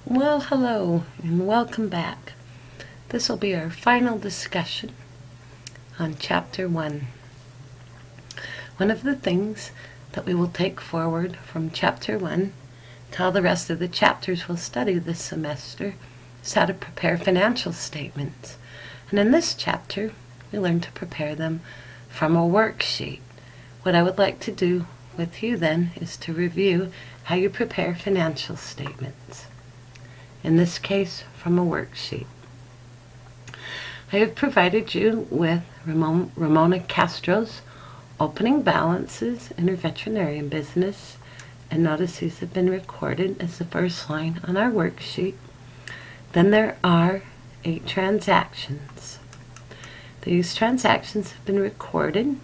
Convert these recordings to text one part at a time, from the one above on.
Well, hello and welcome back. This will be our final discussion on Chapter 1. One of the things that we will take forward from Chapter 1 to all the rest of the chapters we'll study this semester is how to prepare financial statements. And in this chapter, we learn to prepare them from a worksheet. What I would like to do with you then is to review how you prepare financial statements. In this case, from a worksheet. I have provided you with Ramona Castro's opening balances in her veterinarian business, and notice these have been recorded as the first line on our worksheet. Then there are 8 transactions. These transactions have been recorded,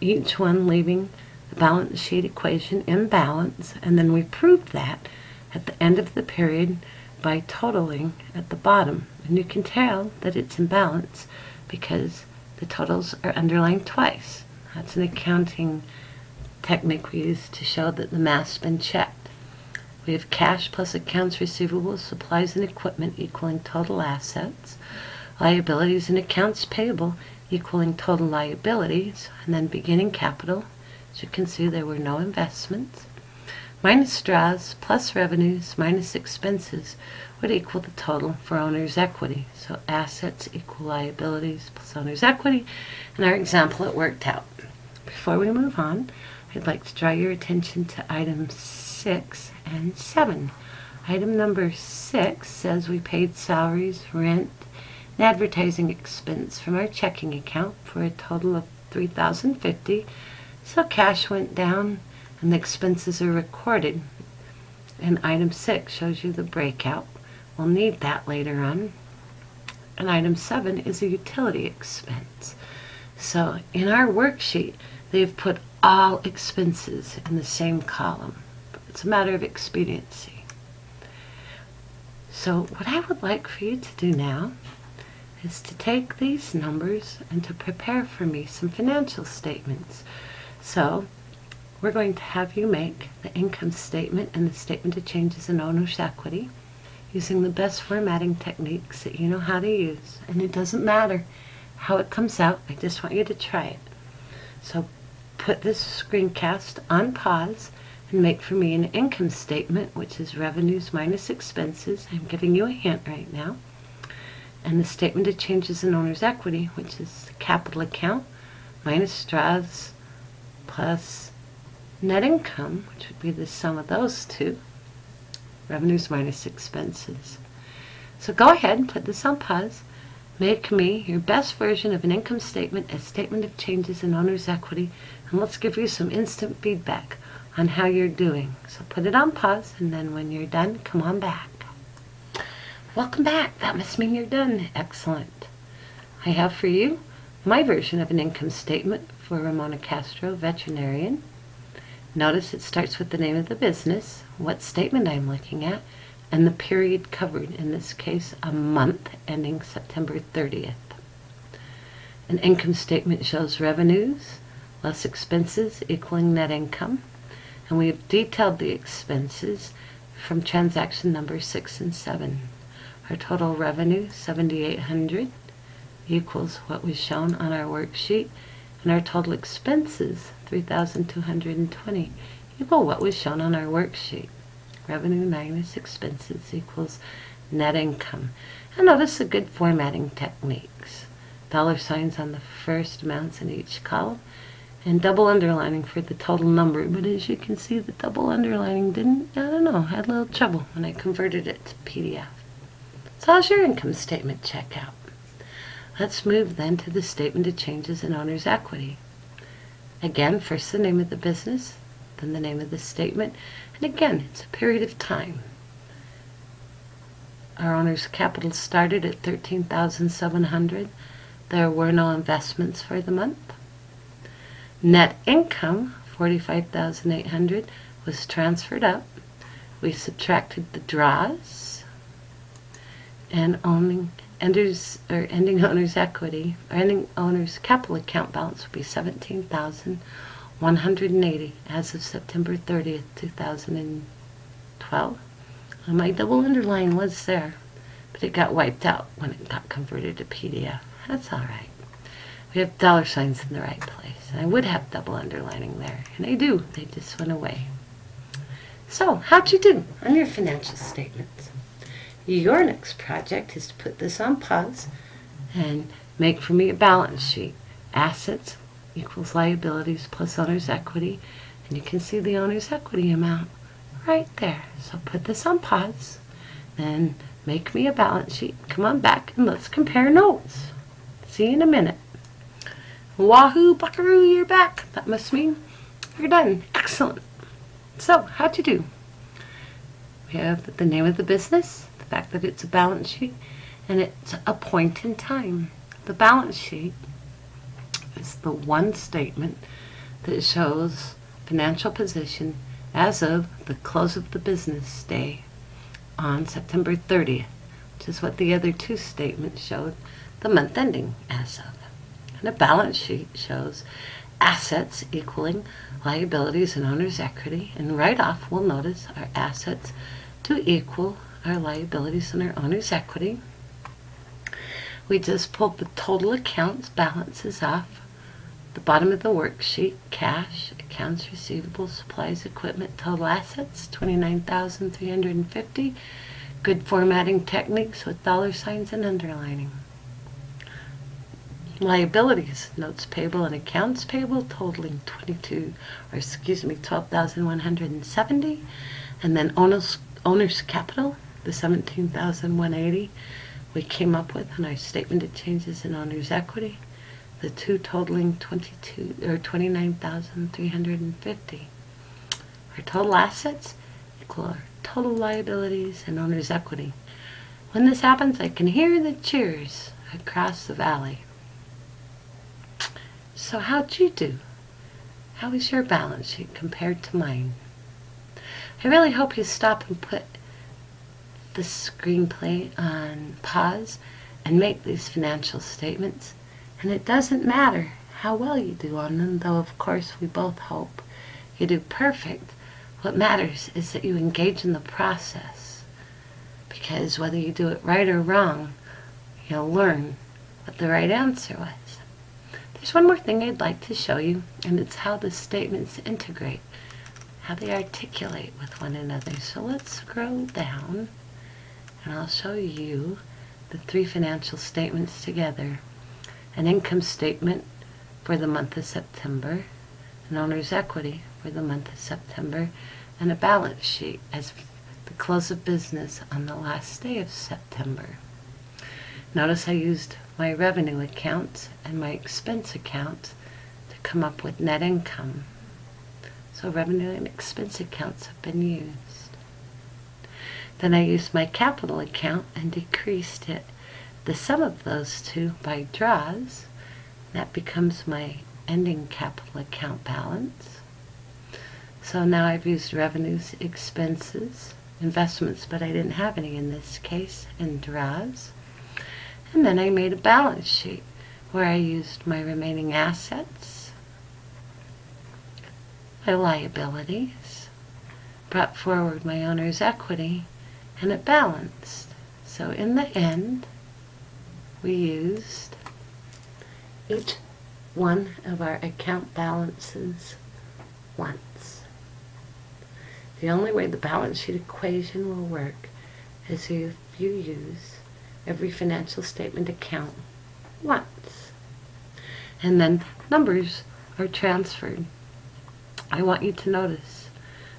each one leaving the balance sheet equation in balance, and then we proved that at the end of the period by totaling at the bottom. And you can tell that it's in balance because the totals are underlined twice. That's an accounting technique we use to show that the math's been checked. We have cash plus accounts receivable, supplies and equipment equaling total assets, liabilities and accounts payable equaling total liabilities, and then beginning capital. As you can see, there were no investments. Minus draws plus revenues minus expenses would equal the total for owner's equity. So assets equal liabilities plus owner's equity. In our example, it worked out. Before we move on, I'd like to draw your attention to items 6 and 7. Item number 6 says we paid salaries, rent, and advertising expense from our checking account for a total of $3,050. So cash went down and the expenses are recorded. And item 6 shows you the breakout. We'll need that later on. And item 7 is a utility expense. So in our worksheet, they've put all expenses in the same column. It's a matter of expediency. So what I would like for you to do now is to take these numbers and to prepare for me some financial statements. So we're going to have you make the income statement and the statement of changes in owner's equity using the best formatting techniques that you know how to use. And it doesn't matter how it comes out, I just want you to try it. So put this screencast on pause and make for me an income statement, which is revenues minus expenses. I'm giving you a hint right now. And the statement of changes in owner's equity, which is the capital account minus draws plus net income, which would be the sum of those two, revenues minus expenses. So go ahead and put this on pause. Make me your best version of an income statement, a statement of changes in owner's equity, and let's give you some instant feedback on how you're doing. So put it on pause, and then when you're done, come on back. Welcome back. That must mean you're done. Excellent. I have for you my version of an income statement for Ramona Castro, veterinarian. Notice it starts with the name of the business, what statement I'm looking at, and the period covered, in this case a month ending September 30th. An income statement shows revenues less expenses equaling net income, and we have detailed the expenses from transaction number 6 and 7. Our total revenue, $7,800, equals what was shown on our worksheet, and our total expenses, $3,220, equal what was shown on our worksheet. Revenue minus expenses equals net income. And notice the good formatting techniques. Dollar signs on the first amounts in each column, and double underlining for the total number. But as you can see, the double underlining had a little trouble when I converted it to PDF. So how's your income statement check out? Let's move then to the statement of changes in owner's equity. Again, first the name of the business, then the name of the statement, and again, it's a period of time. Our owner's capital started at $13,700. There were no investments for the month. Net income, $45,800, was transferred up. We subtracted the draws, and ending owner's equity, or ending owner's capital account balance would be $17,180 as of September 30th, 2020. 12. And my double underline was there, but it got wiped out when it got converted to PDF. That's all right. We have dollar signs in the right place. And I would have double underlining there, and I do. They just went away. So, how'd you do on your financial statements? Your next project is to put this on pause and make for me a balance sheet. Assets equals liabilities plus owner's equity, and you can see the owner's equity amount right there. So put this on pause and make me a balance sheet. Come on back and let's compare notes. See you in a minute. Wahoo, buckaroo, you're back. That must mean you're done. Excellent. So, how'd you do? We have the name of the business, the fact that it's a balance sheet, and it's a point in time. The balance sheet is the one statement that shows financial position as of the close of the business day on September 30th, which is what the other two statements showed the month ending as of. And a balance sheet shows assets equaling liabilities and owner's equity, and right off we'll notice our assets to equal our liabilities and our owner's equity. We just pulled the total accounts balances off the bottom of the worksheet. Cash, accounts receivable, supplies, equipment, total assets, $29,350. Good formatting techniques with dollar signs and underlining. Liabilities, notes payable and accounts payable totaling $12,170. And then owner's capital, the $17,180 we came up with on our statement of changes in owner's equity. The two totaling $29,350. Our total assets equal our total liabilities and owner's equity. When this happens, I can hear the cheers across the valley. So how'd you do? How is your balance sheet compared to mine? I really hope you stop and put the screenplay on pause and make these financial statements. And it doesn't matter how well you do on them, though of course we both hope you do perfect. What matters is that you engage in the process, because whether you do it right or wrong, you'll learn what the right answer was. There's one more thing I'd like to show you, and it's how the statements integrate, how they articulate with one another. So let's scroll down, and I'll show you the three financial statements together. An income statement for the month of September, an owner's equity for the month of September, and a balance sheet as the close of business on the last day of September. Notice I used my revenue account and my expense account to come up with net income. So revenue and expense accounts have been used. Then I used my capital account and decreased it, the sum of those two, by draws. That becomes my ending capital account balance. So now I've used revenues, expenses, investments, but I didn't have any in this case, and draws. And then I made a balance sheet where I used my remaining assets, my liabilities, brought forward my owner's equity, and it balanced. So in the end, we used each one of our account balances once. The only way the balance sheet equation will work is if you use every financial statement account once. And then numbers are transferred. I want you to notice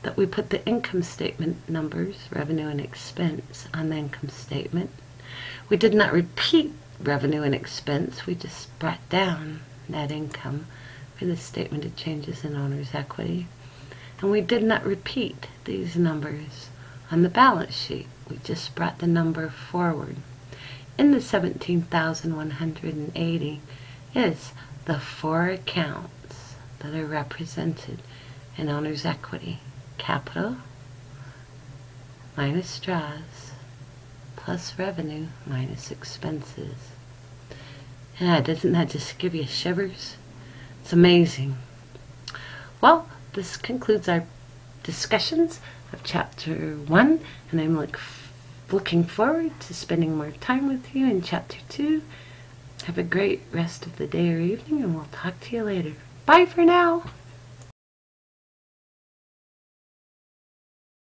that we put the income statement numbers, revenue and expense, on the income statement. We did not repeat revenue and expense. We just brought down net income for the statement of changes in owner's equity. And we did not repeat these numbers on the balance sheet. We just brought the number forward. In the 17,180 is the four accounts that are represented in owner's equity. Capital minus draws plus revenue minus expenses. Yeah, doesn't that just give you shivers? It's amazing. Well, this concludes our discussions of chapter 1, and I'm looking forward to spending more time with you in chapter 2. Have a great rest of the day or evening, and we'll talk to you later. Bye for now.